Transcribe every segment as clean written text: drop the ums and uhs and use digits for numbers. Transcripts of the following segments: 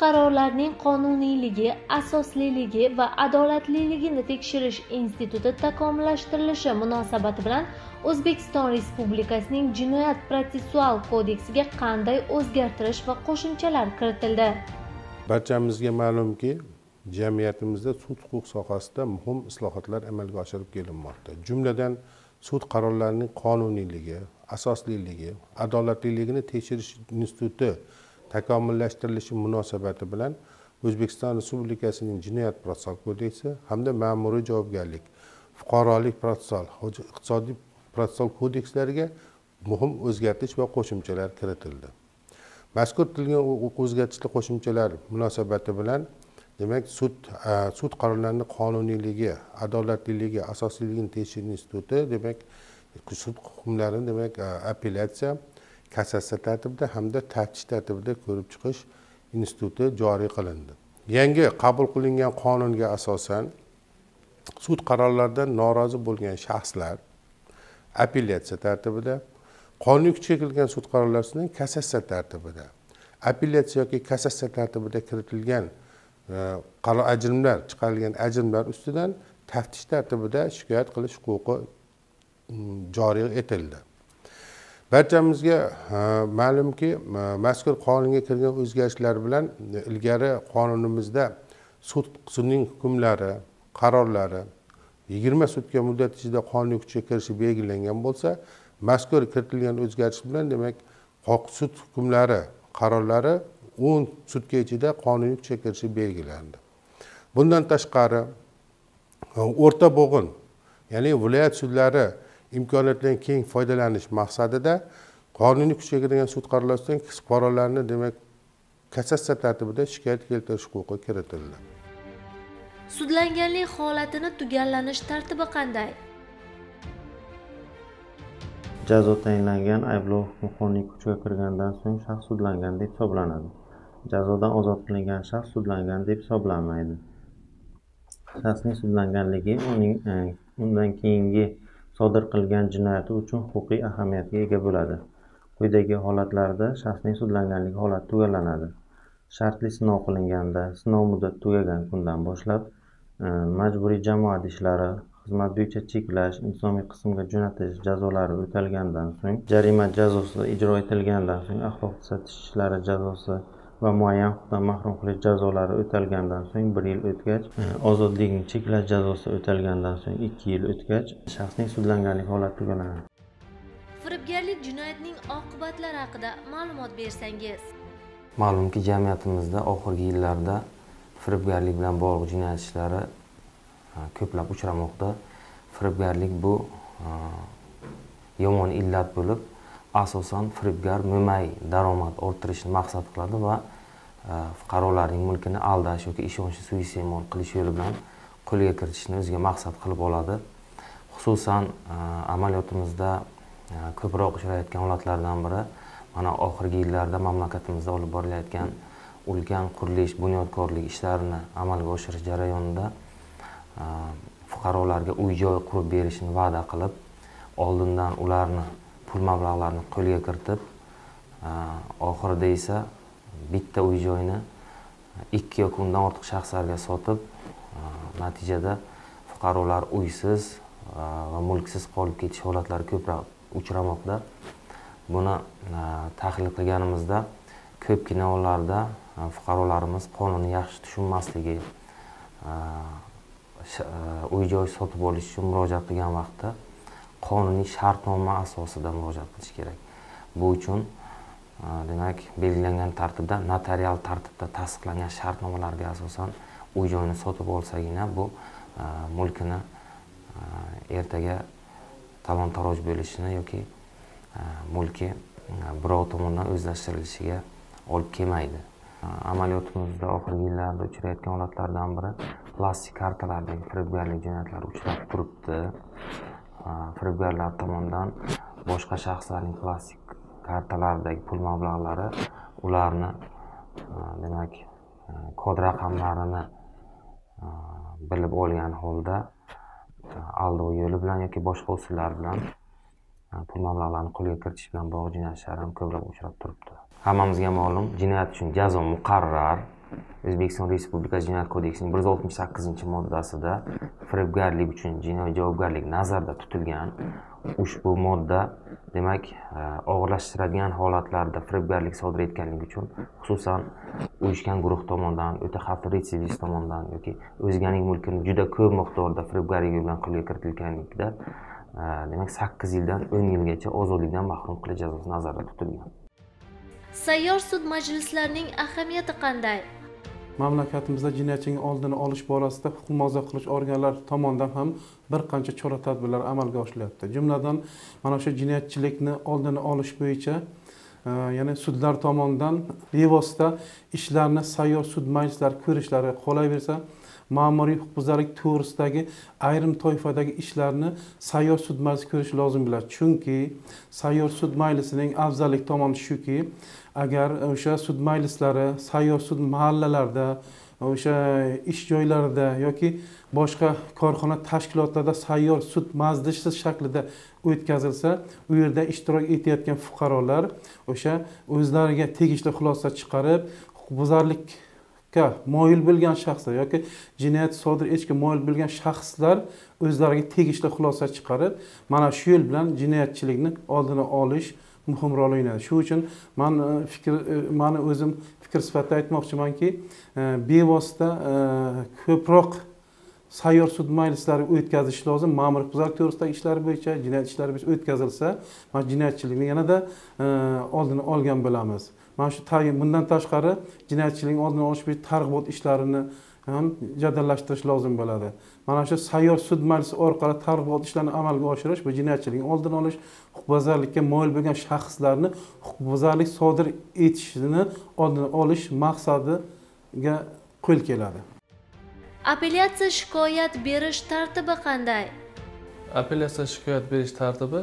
qarorlarining qonuniyligi, asosliligi va adolatliligini tekshirish instituti takomillashtirilishi munosabati bilan O'zbekiston Respublikasining Jinoyat-protsessual kodeksiga qanday o'zgartirish va qo'shimchalar kiritildi? Barchamizga ma'lumki, jamiyatimizda sud huquq sohasida muhim islohotlar amalga oshirib kelinmoqda. Jumladan, sud qarorlarining qonuniyligi, asosliligi, adolatliligini tekshirish instituti takomillashtirilishi munosabati bilan O'zbekiston Respublikasining Jinoyat-protsessual kodeksi hamda ma'muriy javobgarlik, fuqarolik protsessual, iqtisodiy protsessual kodekslariga muhim o'zgartirish va qo'shimchalar kiritildi. Mazkur tilga o'zgartishli qo'shimchalar munosabati bilan demak sud qarorlarining qonuniyligi, adolatliligi, asosliligini tekshirish instituti demak sud hukmlarini demak apellyatsiya, kassatsiya tartibida hamda taftish tartibida ko'rib chiqish instituti joriy qilindi. Yangi qabul qilingan qonunga asosan sud qarorlaridan norozi bo'lgan shaxslar apellyatsiya tartibida, qonuniy kuchga kirgan sud qarorlarining kassatsiya tartibida, apellyatsiya yoki kassatsiya tartibida kiritilgan chiqarilgan ajrimlar ustidan taftish tartibida shikoyat qilish huquqi joriy etildi. Barchamizga ma'lumki, mazkur qonunga kirgan o'zgarishlar bilan ilgari qonunimizda sudning hukmlari, qarorlari 20 sutka muddat ichida qonuniy kuchga kirishi belgilangan bo'lsa, mazkur kiritilgan o'zgarish bilan demak sud hukmlari, qarorlari 10 sutka ichida qonuniy kuchga kirishi belgilandi. Bundan tashqari o'rta bo'g'in, ya'ni viloyat sudlari imkoniyatlaridan keng foydalanish maqsadida qonuniy kuchga kirgan sud qarorlaridan fuqarolarni demak kassatsiya tartibida shikoyat keltirish huquqi kiritildi. Sudlanganlik holatini tugallanish tartibi qanday? Jazo tayinlangan ayblov hukmi qonuniy kuchga kirgandan so'ng shaxs sudlangan deb hisoblanadi. Jazodan ozod qilingan shaxs sudlangan deb hisoblanmaydi. Shaxsning sudlanganligi undan keyingi sodir qilgan jinoyati uchun huquqiy ahamiyatga ega bo'ladi. Quyidagi holatlarda shaxsning sudlanganligi holati tugallanadi. Shartli sinov qilinganda, sinov muddati tugagan kundan boshlab majburiy jamoat ishlari, xizmat bo'yicha cheklash, intizomiy qismga jo'natish jazolari o'talgandan so'ng, jarima jazosi ijro etilgandan so'ng, axloq tuzatish ishlari jazosi va muayyan huquqdan mahrum qilish jazolari o'talgandan so'ng 1 yil o'tgach, ozodlikni cheklash jazosi o'talgandan so'ng 2 yil o'tgach, shaxsning sudlanganlik holati tugallanadi. Firibgarlik jinoyatining oqibatlari haqida ma'lumot bersangiz. Ma'lumki, jamiyatimizda oxirgi yillarda firibgarlik bilan bog'liq jinoyat ishlari ko'plab uchramoqda. Firibgarlik bu yomon illat bo'lib, asosan firibgar mo'may daromad orttirishni maqsad qiladi va fuqarolarning mulkini aldash yoki ishonchni suiiste'mol qilish yo'li bilan qo'lga kiritishni o'ziga maqsad qilib oladi. Xususan amaliyotimizda ko'proq uchrayotgan holatlardan biri mana oxirgi yillarda mamlakatimizda olib borilayotgan ulkan qurilish, bunyodkorlik ishlarini amalga oshirish jarayonida fuqarolarga uy-joy qurib berishni va'da qilib, oldindan ularni pul mablag'larini qo'lga kiritib, oxirida esa bitta uy-joyni 2 yoki undan ortiq shaxslarga sotib, natijada fuqarolar uysiz va mulksiz qolib ketish holatlari ko'proq uchramoqda. Buni tahlil qilganimizda ko'pgina hollarda fuqarolarimiz qonunni yaxshi tushunmasligi, uy-joy sotib olish uchun murojaat qilgan vaqtda qonuniy shartnoma asosida murojaat qilish kerak. Bu uchun demak belgilangan tartibda, notarial tartibda tasdiqlangan shartnomalarga asosan uy-joyni sotib olsagina bu mulkini ertaga talon-taroj bo'lishini yoki mulki birov tomonidan o'zlashtirilishiga olib kelmaydi. Amaliyotimizda oxirgi yillarda uchrayotgan holatlardan biri plastik kartalardagi firibgarlik jinoyatlari uchrab turibdi. Firibgarlar tomonidan boshqa shaxslarning plastik kartalardagi pul mablag'lari ularni demak kod raqamlarini bilib olgan holda aldov yo'li bilan yoki boshqa usullar bilan pul mablag'larini qo'lga kiritish bilan bog'liq jinoyat ishlari ham ko'plab uchrab turibdi. Hammamizga ma'lum, jinoyat uchun jazo muqarrar, O'zbekiston Respublikasi Jinoyat kodeksining 168-moddasida firibgarlik uchun jinoiy javobgarlik nazarda tutilgan. Ushbu modda demak og'irlashtiradigan holatlarda firibgarlik sodir etganlik uchun, xususan uyushgan guruh tomonidan, o'ta xavfli retsidivist tomonidan yoki o'zganing mulkini juda ko'p miqdorda firibgarlik bilan qo'lga kiritilganlikda demak 8 yildan 10 yilgacha ozodlikdan mahrum qilish jazosi nazarda tutilgan. Sayyor sud majlislarining ahamiyati qanday? Mamlakatimizda jinoyatchining oldini olish borasida huquq muhofaza qilish organlari tomonidan ham bir qancha chora-tadbirlar amalga oshirilyapti. Jumladan, mana shu jinoyatchilikni oldini olish bo'yicha ya'ni sudlar tomonidan bevosita ishlarni sayyor sud majlislari ko'rishlari qolaversa, ma'muriy huquqbuzarlik to'g'risidagi ayrim toifadagi ishlarni sayyor sud majlisi ko'rish lozim bo'ladi. Chunki sayyor sud majlisining afzallik tomoni shuki, agar o'sha sud majlislari sayyor sud mahallalarida, o'sha ish joylarida yoki boshqa korxona tashkilotlarda sayyor sud majlisi shaklida o'tkazilsa, u yerda ishtirok etayotgan fuqarolar o'sha o'zlariga tegishli xulosa chiqarib, huquqbuzarlikka moyil bo'lgan shaxslar yoki jinoyat sodir etishga moyil bo'lgan shaxslar o'zlariga tegishli xulosa chiqarib, mana shu yo'l bilan jinoyatchilikni oldini olish muhim rol o'ynaydi. Shu uchun meni o'zim fikr sifatida aytmoqchimanki, bevosita ko'proq sayyor sud majlislari o'tkazish lozim. Ma'muriy huquqbuzarlik to'g'risidagi ishlar bo'yicha, jinoyat ishlari bo'yicha o'tkazilsa, mana jinoyatchilikni yanada oldini olgan bo'lamiz. Mana shu bundan tashqari jinoyatchilikning oldini olish bo'yicha targ'ibot ishlarini ham jadallashtirish lozim bo'ladi. Mana shu sayyor sud majlisi orqali targ'ibot ishlarini amalga oshirish va jinoyatchilikning oldini olish, huquqbuzarlikka moyil bo'lgan shaxslarni huquqbuzarlik sodir etishini oldini olish maqsadiga qo'l keladi. Apellyatsiya shikoyat berish tartibi qanday? Apellyatsiya shikoyat berish tartibi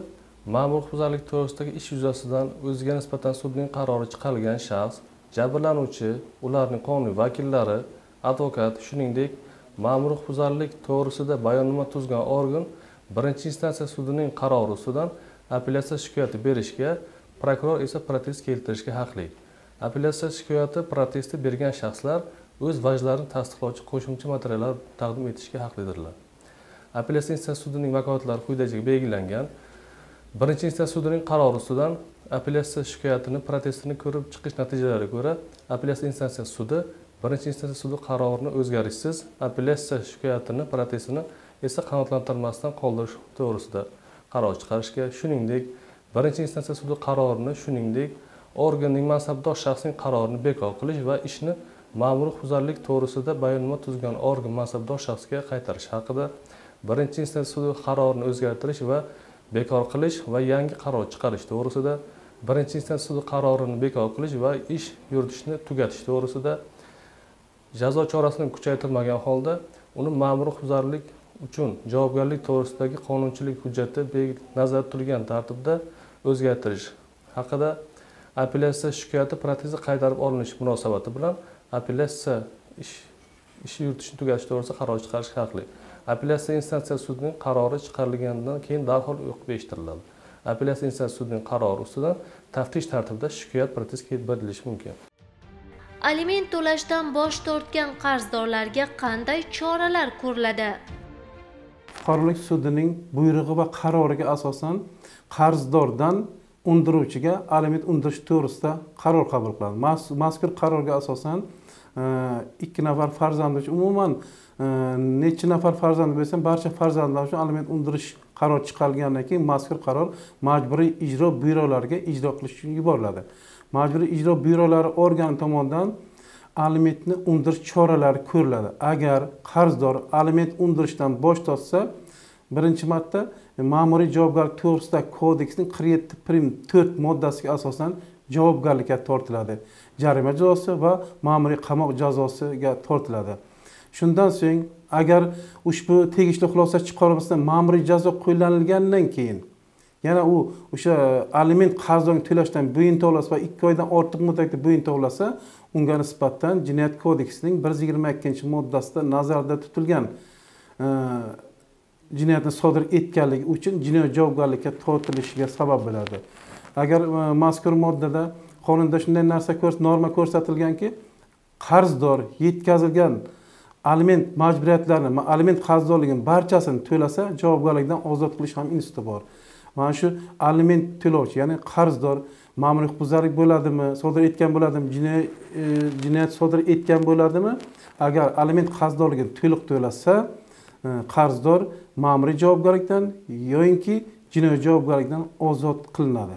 ma'muriy huquqbuzarlik to'g'risidagi ish yuzasidan o'ziga nisbatan sudning qarori chiqarilgan shaxs, jabrlanuvchi, ularning qonuniy vakillari, advokat, shuningdek ma'muriy huquqbuzarlik to'g'risida bayonnoma tuzgan organ birinchi instansiya sudining qarori ustidan apellyatsiya shikoyati berishga, prokuror esa protest keltirishga haqli. Apellyatsiya shikoyati protesti bergan shaxslar o'z vajlarini tasdiqlovchi qo'shimcha materiallar taqdim etishga haqlidirlar. Apellyatsiya instansiya sudining vakolatlari quyidagicha belgilangan. Birinchi instansiya sudining qarori ustidan apellyatsiya shikoyatini protestini ko'rib chiqish natijalariga ko'ra, apellyatsiya instansiya sudi birinchi instansiya sudi qarorini o'zgarishsiz, apellyatsiya shikoyatini protestini esa qanoatlantirmasdan qoldirish to'g'risida qaror chiqarishga, shuningdek birinchi instansiya sudi qarorini, shuningdek organning mansabdor shaxsining qarorini bekor qilish va ishni ma'muriy huquqbuzarlik to'g'risida bayonnoma tuzgan organ mansabdor shaxsga qaytarish haqida, birinchi instansiya sudi qarorini o'zgartirish va bekor qilish va yangi qaror chiqarish to'g'risida, birinchi instansiya sudi qarorini bekor qilish va ish yuritishni tugatish to'g'risida, jazo chorasini kuchaytirmagan holda uni ma'muriy huquqbuzarlik uchun javobgarlik to'g'risidagi qonunchilik hujjati nazarda tutilgan tartibda o'zgartirish haqida, apellyatsiya shikoyati protesti qaytarib olinishi munosabati bilan apellyatsiya ish yuritishni tugatish to'g'risida qaror chiqarishga haqli. Apellyatsiya instansiya sudining qarori chiqarilgandan keyin darhol o'qib eshittiriladi. Apellyatsiya instansiya sudining qarori ustidan taftish tartibida shikoyat protest berilishi mumkin. Aliment to'lashdan bosh tortgan qarzdorlarga qanday choralar ko'riladi? Fuqarolik sudining buyrug'i va qaroriga asosan qarzdordan undiruvchiga aliment undirish to'g'risida qaror qabul qiladi. Mazkur qarorga asosan 2 nafar farzandi uchun umuman necha nafar farzand bo'lsa, barcha farzandlar uchun aliment undirish qaror chiqarilgandan keyin mazkur qaror majburiy ijro byurolariga ijro qilish uchun yuboriladi. Majburiy ijro byurolari organi tomonidan alimentni undirish choralari ko'riladi. Agar qarzdor aliment undirishdan bosh tortsa, birinchi marta ma'muriy javobgarlik to'g'risidagi kodeksning 47.4 moddasiga asosan javobgarlikka tortiladi. Jarima jazosi va ma'muriy qamoq jazosiga tortiladi. Shundan so'ng, agar ushbu tegishli xulosa chiqarilmasa, ma'muriy jazo qo'llanilgandan keyin yana o'sha aliment qarzdorni to'lashdan bo'yin tovlasa va 2 oydan ortiq muddatda bo'yin tovlasa, unga nisbatan Jinoyat kodeksining 122-moddasida nazarda tutilgan jinoyatni sodir etganligi uchun jinoiy javobgarlikka tortilishiga sabab bo'ladi. Agar mazkur moddada qonunda shunday narsa norma ko'rsatilganki, qarzdor yetkazilgan aliment majburiyatlarini, aliment qarzdorligini barchasini to'lasa, javobgarlikdan ozod qilish ham instituti bor. Mana shu aliment to'lovchi, ya'ni qarzdor ma'muriy huquqbuzarlik bo'ladimi, sodir etgan bo'ladimi, jinoyat sodir etgan bo'ladimi? Agar aliment qarzdorligini to'liq to'lasa, qarzdor ma'muriy javobgarlikdan yoki jinoiy javobgarlikdan ozod qilinadi.